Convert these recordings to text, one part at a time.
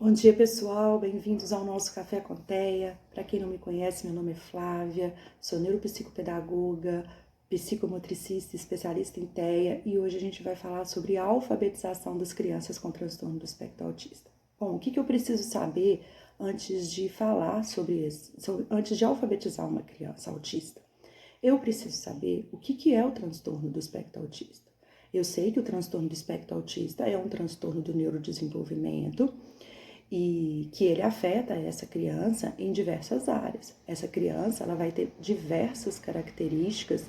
Bom dia, pessoal. Bem-vindos ao nosso Café com Teia. Para quem não me conhece, meu nome é Flávia, sou neuropsicopedagoga, psicomotricista, especialista em TEA e hoje a gente vai falar sobre a alfabetização das crianças com transtorno do espectro autista. Bom, o que eu preciso saber antes de falar sobre isso, antes de alfabetizar uma criança autista? Eu preciso saber o que é o transtorno do espectro autista. Eu sei que o transtorno do espectro autista é um transtorno do neurodesenvolvimento e que ele afeta essa criança em diversas áreas. Essa criança ela vai ter diversas características,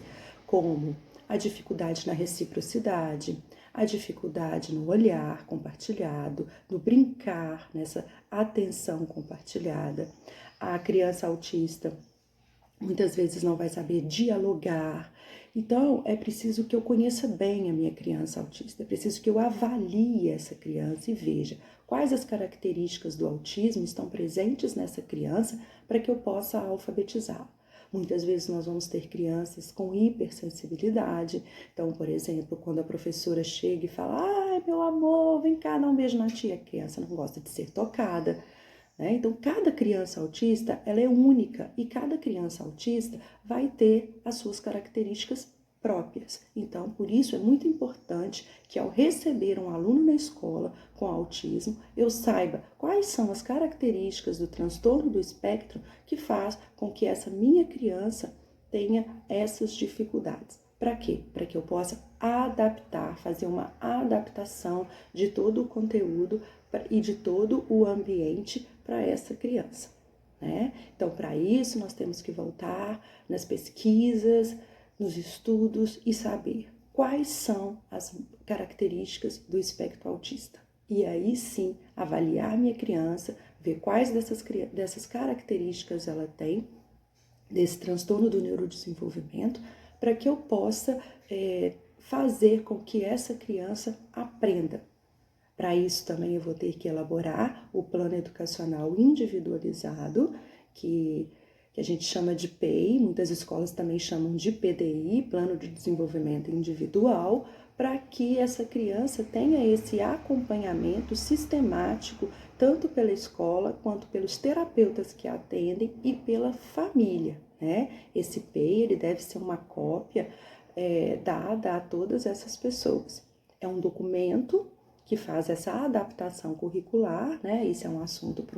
como a dificuldade na reciprocidade, a dificuldade no olhar compartilhado, no brincar, nessa atenção compartilhada. A criança autista muitas vezes não vai saber dialogar. Então, é preciso que eu conheça bem a minha criança autista, é preciso que eu avalie essa criança e veja quais as características do autismo estão presentes nessa criança para que eu possa alfabetizá-la. Muitas vezes nós vamos ter crianças com hipersensibilidade. Então, por exemplo, quando a professora chega e fala: "Ai, meu amor, vem cá, dá um beijo na tia", a criança não gosta de ser tocada. Então, cada criança autista ela é única e cada criança autista vai ter as suas características próprias. Então, por isso é muito importante que ao receber um aluno na escola com autismo, eu saiba quais são as características do transtorno do espectro que faz com que essa minha criança tenha essas dificuldades. Para quê? Para que eu possa adaptar, fazer uma adaptação de todo o conteúdo e de todo o ambiente para essa criança, né? Então, para isso, nós temos que voltar nas pesquisas, nos estudos e saber quais são as características do espectro autista. E aí sim, avaliar minha criança, ver quais dessas características ela tem, desse transtorno do neurodesenvolvimento, para que eu possa fazer com que essa criança aprenda. Para isso também eu vou ter que elaborar o plano educacional individualizado, que a gente chama de PEI, muitas escolas também chamam de PDI, Plano de Desenvolvimento Individual, para que essa criança tenha esse acompanhamento sistemático, tanto pela escola quanto pelos terapeutas que atendem e pela família, né? Esse PEI ele deve ser uma cópia dada a todas essas pessoas. É um documento que faz essa adaptação curricular, né? Isso é um assunto para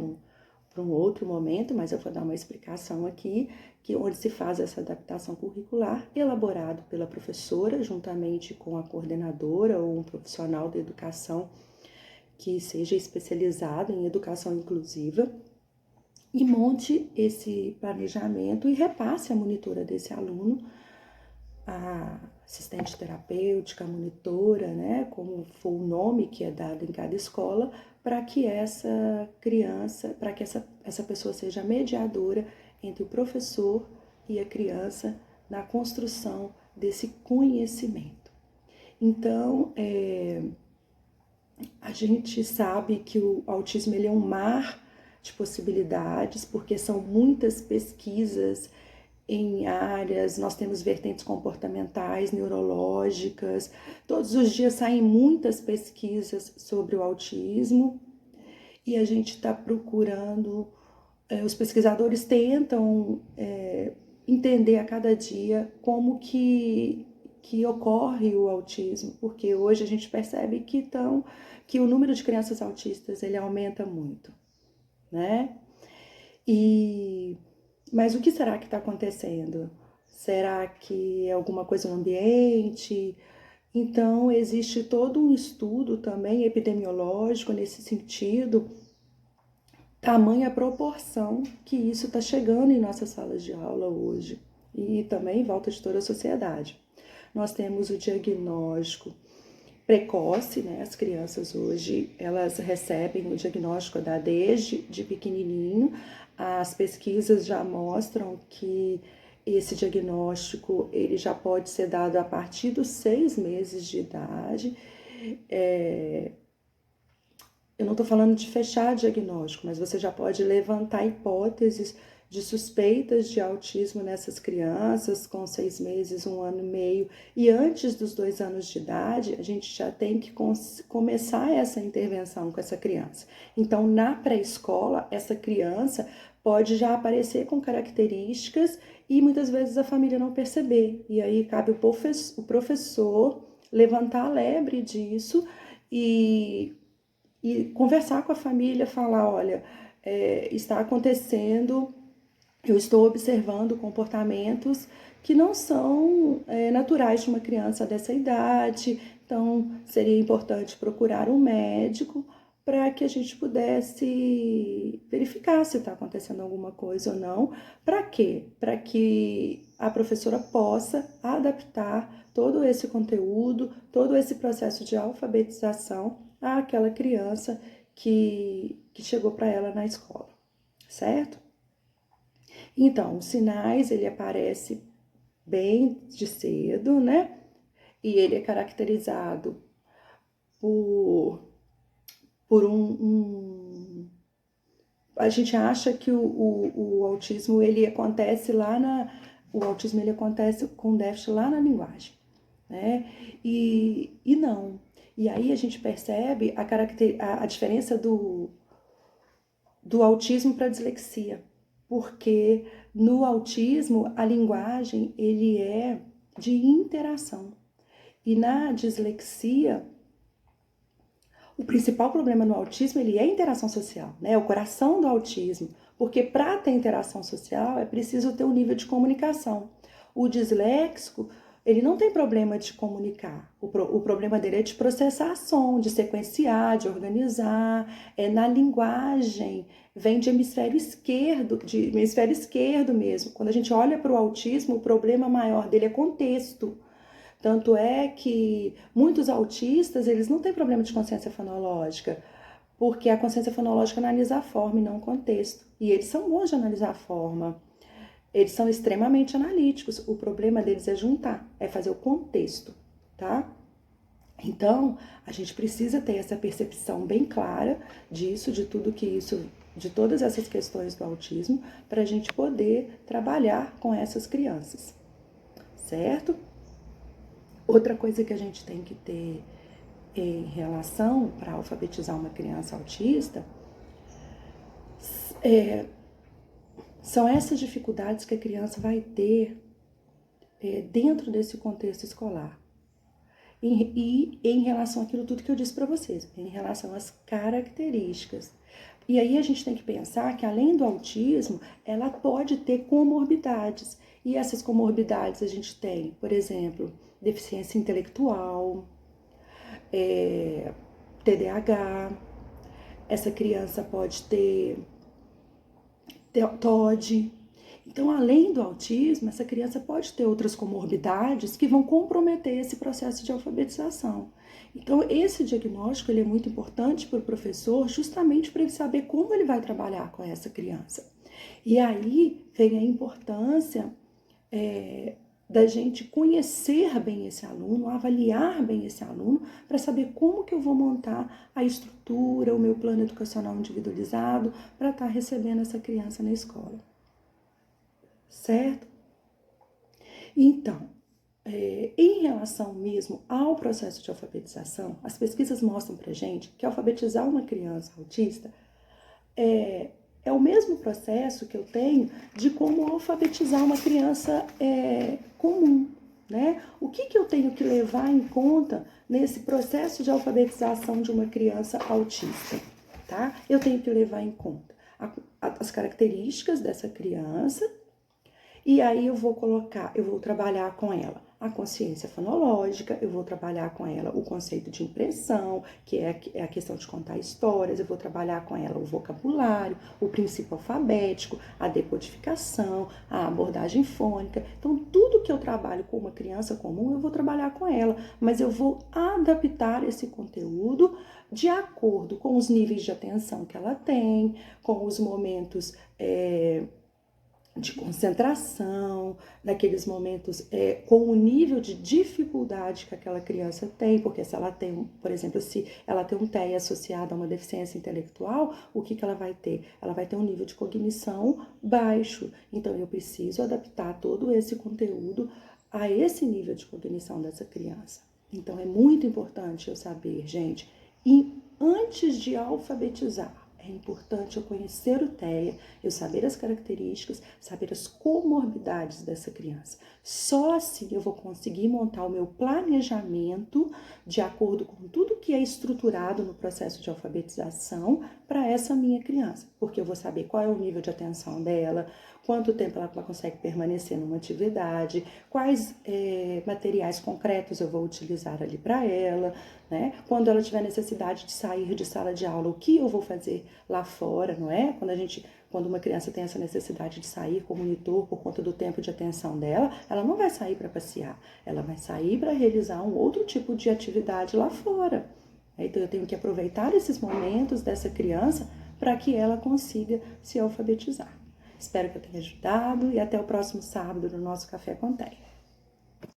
um outro momento, mas eu vou dar uma explicação aqui, que onde se faz essa adaptação curricular, elaborado pela professora, juntamente com a coordenadora ou um profissional da educação que seja especializado em educação inclusiva, e monte esse planejamento e repasse a monitora desse aluno, a assistente terapêutica, a monitora, né, como for o nome que é dado em cada escola, para que essa criança, para que essa pessoa seja mediadora entre o professor e a criança na construção desse conhecimento. Então, a gente sabe que o autismo ele é um mar de possibilidades, porque são muitas pesquisas em áreas, nós temos vertentes comportamentais, neurológicas, todos os dias saem muitas pesquisas sobre o autismo e a gente está procurando, os pesquisadores tentam entender a cada dia como que ocorre o autismo, porque hoje a gente percebe que o número de crianças autistas ele aumenta muito, né? Mas o que será que está acontecendo? Será que é alguma coisa no ambiente? Então, existe todo um estudo também epidemiológico nesse sentido, tamanha proporção que isso está chegando em nossas salas de aula hoje e também em volta de toda a sociedade. Nós temos o diagnóstico precoce, né? As crianças hoje, elas recebem o diagnóstico desde de pequenininho. As pesquisas já mostram que esse diagnóstico, ele já pode ser dado a partir dos 6 meses de idade. Eu não estou falando de fechar diagnóstico, mas você já pode levantar hipóteses de suspeitas de autismo nessas crianças com 6 meses, 1 ano e meio, e antes dos 2 anos de idade, a gente já tem que começar essa intervenção com essa criança. Então, na pré-escola, essa criança pode já aparecer com características e muitas vezes a família não perceber. E aí cabe o professor levantar a lebre disso e conversar com a família, falar, olha, está acontecendo, eu estou observando comportamentos que não são naturais de uma criança dessa idade, então seria importante procurar um médico para que a gente pudesse verificar se está acontecendo alguma coisa ou não. Para quê? Para que a professora possa adaptar todo esse conteúdo, todo esse processo de alfabetização àquela criança que chegou para ela na escola, certo? Então, os sinais, ele aparece bem de cedo, né? E ele é caracterizado por a gente acha que o autismo, ele acontece o autismo, ele acontece com déficit lá na linguagem, né? E não. E aí a gente percebe a diferença do autismo para a dislexia, porque no autismo a linguagem ele é de interação e na dislexia o principal problema no autismo ele é a interação social, né? É o coração do autismo, porque para ter interação social é preciso ter um nível de comunicação. O disléxico ele não tem problema de comunicar, o problema dele é de processar som, de sequenciar, de organizar, na linguagem, vem de hemisfério esquerdo mesmo. Quando a gente olha para o autismo, o problema maior dele é contexto. Tanto é que muitos autistas, eles não têm problema de consciência fonológica, porque a consciência fonológica analisa a forma e não o contexto. E eles são bons de analisar a forma. Eles são extremamente analíticos. O problema deles é juntar, é fazer o contexto, tá? Então, a gente precisa ter essa percepção bem clara disso, de tudo que isso, de todas essas questões do autismo, para a gente poder trabalhar com essas crianças, certo? Outra coisa que a gente tem que ter em relação para alfabetizar uma criança autista são essas dificuldades que a criança vai ter dentro desse contexto escolar. E em relação àquilo tudo que eu disse para vocês, em relação às características. E aí a gente tem que pensar que além do autismo, ela pode ter comorbidades. E essas comorbidades a gente tem, por exemplo, deficiência intelectual, TDAH, essa criança pode ter TOD. Então, além do autismo, essa criança pode ter outras comorbidades que vão comprometer esse processo de alfabetização. Então, esse diagnóstico ele é muito importante para o professor, justamente para ele saber como ele vai trabalhar com essa criança. E aí vem a importância da gente conhecer bem esse aluno, avaliar bem esse aluno, para saber como que eu vou montar a estrutura, o meu plano educacional individualizado, para estar recebendo essa criança na escola. Certo? Então, em relação mesmo ao processo de alfabetização, as pesquisas mostram pra gente que alfabetizar uma criança autista é o mesmo processo que eu tenho de como alfabetizar uma criança comum, né? O que eu tenho que levar em conta nesse processo de alfabetização de uma criança autista, tá? Eu tenho que levar em conta as características dessa criança. E aí eu vou trabalhar com ela a consciência fonológica, eu vou trabalhar com ela o conceito de impressão, que é a questão de contar histórias, eu vou trabalhar com ela o vocabulário, o princípio alfabético, a decodificação, a abordagem fônica. Então, tudo que eu trabalho com uma criança comum, eu vou trabalhar com ela, mas eu vou adaptar esse conteúdo de acordo com os níveis de atenção que ela tem, com os momentos de concentração, naqueles momentos com o nível de dificuldade que aquela criança tem, porque se ela tem, por exemplo, se ela tem um TEA associado a uma deficiência intelectual, o que ela vai ter? Ela vai ter um nível de cognição baixo. Então, eu preciso adaptar todo esse conteúdo a esse nível de cognição dessa criança. Então, é muito importante eu saber, gente, e antes de alfabetizar, é importante eu conhecer o TEA, eu saber as características, saber as comorbidades dessa criança. Só assim eu vou conseguir montar o meu planejamento de acordo com tudo que é estruturado no processo de alfabetização para essa minha criança. Porque eu vou saber qual é o nível de atenção dela, quanto tempo ela consegue permanecer numa atividade, quais materiais concretos eu vou utilizar ali para ela, né? Quando ela tiver necessidade de sair de sala de aula, o que eu vou fazer lá fora, não é? Quando uma criança tem essa necessidade de sair com o monitor por conta do tempo de atenção dela, ela não vai sair para passear, ela vai sair para realizar um outro tipo de atividade lá fora. Então eu tenho que aproveitar esses momentos dessa criança para que ela consiga se alfabetizar. Espero que eu tenha ajudado e até o próximo sábado no nosso Café com Teia.